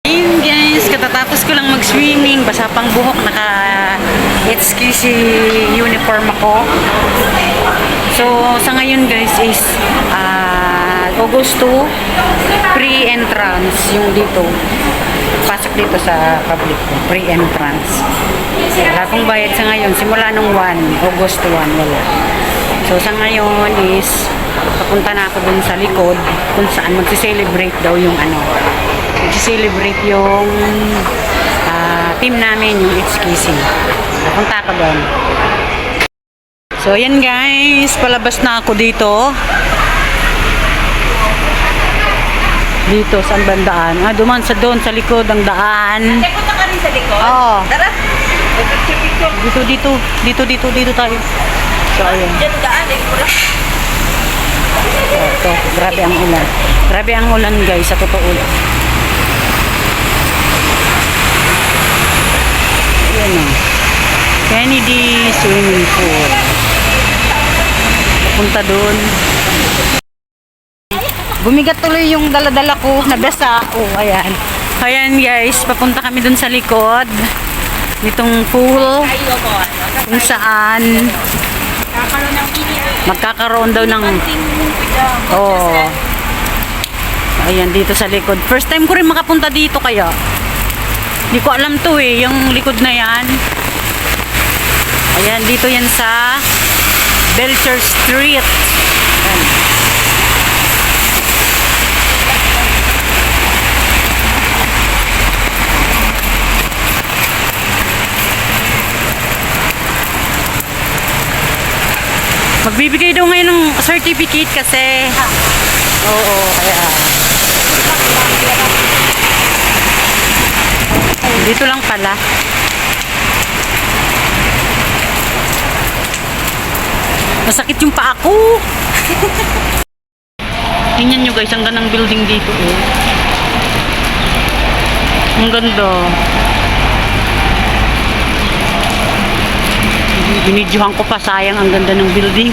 Ayun guys, katatapos ko lang mag-swimming, basa pang buhok, naka-HKC uniform ako. So, sa ngayon guys is August 2, pre-entrance yung dito. Pasok dito sa public, pre-entrance. Wala pong bayad sa ngayon, simula nung 1, August 1, wala. So, sa ngayon is papunta na ako dun sa likod kung saan magsi-celebrate daw yung magsi-celebrate yung team namin, yung HKC. Papunta ako doon. So, ayan guys, palabas na ako dito. Dito, saan bandaan? Duman sa doon, sa likod, ang daan. Punta ka rin sa likod? Oo. Tara. Dito tayo. So, ayun. Diyan daan, pula. Ito, grabe ang ulan. Grabe ang ulan guys, sa totoo. Ayan o. Kennedy Swimming Pool. Papunta doon. Bumigat tuloy yung dala-dala ko, nabasa. Oh, ayan. Ayan guys, papunta kami doon sa likod. Nitong pool. Kung saan magkakaroon daw ng ayan, dito sa likod. First time ko rin makapunta dito kaya. Hindi ko alam to eh, yung likod na yan. Ayan, dito yan sa Belcher Street. Ayan. Magbibigay daw ngayon ng certificate kasi. Oo, kaya. Dito lang pala. Masakit yung paa ko. Tingnan nyo guys, ang gandang building dito eh. Ang ganda. Binidyohan ko pa, sayang ang ganda ng building.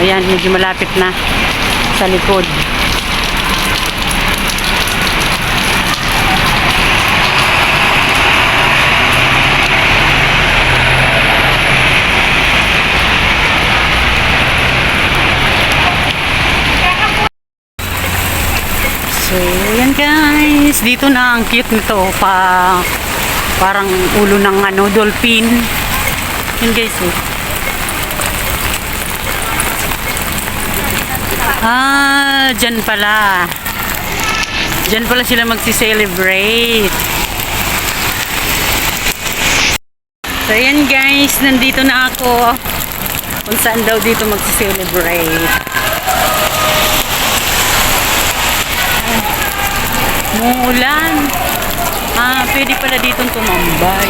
Ayan, medyo malapit na sa likod. So, yan guys, dito na ang cute nito pa. Parang ulo ng dolphin. Yun guys eh. Dyan pala. Dyan pala sila magsi-celebrate. So ayan guys, nandito na ako. Kung saan daw dito magsi-celebrate. Muulan. Pwede pala ditong tumambay.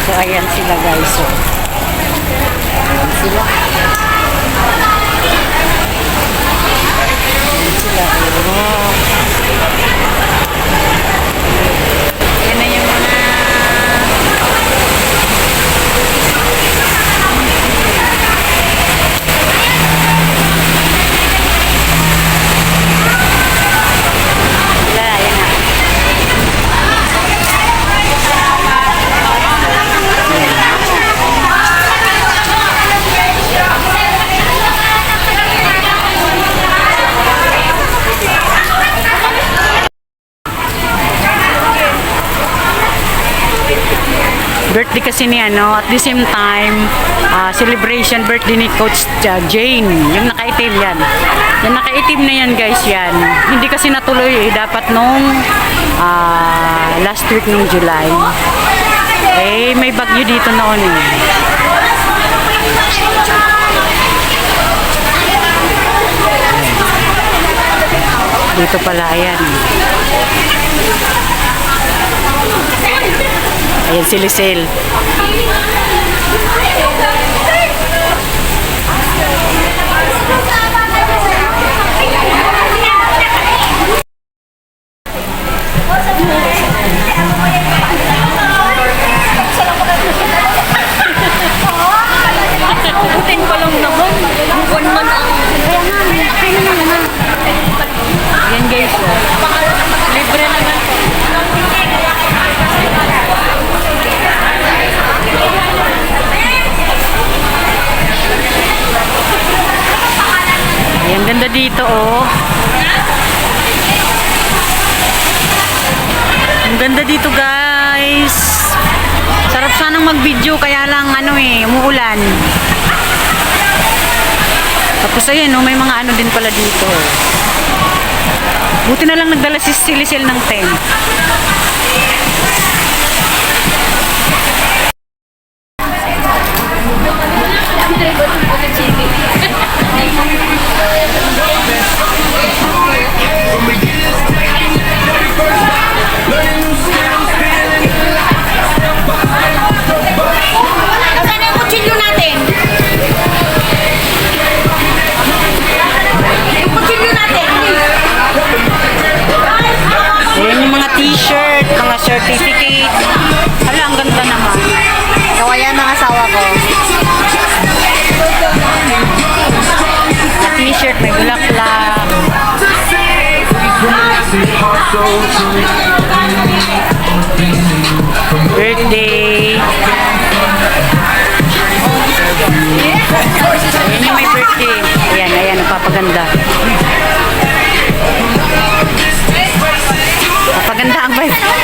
So, ayan sila guys. So, ayan sila. Ayan sila. Ayan na yung mga birthday kasi ni at the same time celebration birthday ni Coach Jane, yung nakaitim yan. Yung nakaitim na yan guys, yan hindi kasi natuloy dapat nung last week ng July may bagyo dito noon dito pala, ayan si Lisel. Butin pa lang naman. Buwan man ang... Kaya nga, kaya naman Ay, ang ganda dito, oh. Ang ganda dito, guys. Sarap sanang mag-video, kaya lang, umuulan. Tapos, ayan, may mga din pala dito. Buti na lang nagdala si Silicel ng tent. Nasaan yung kutsilyo natin? Yung kutsilyo natin. Ayan yung mga t-shirt, mga certificate. Hala, ang ganda naman. Kawayan ng asawa ko. Mga t-shirt, may bulaklak. Birthday. Ayan yung may birthday. Ayan, nagpapaganda. Papaganda ang vibe.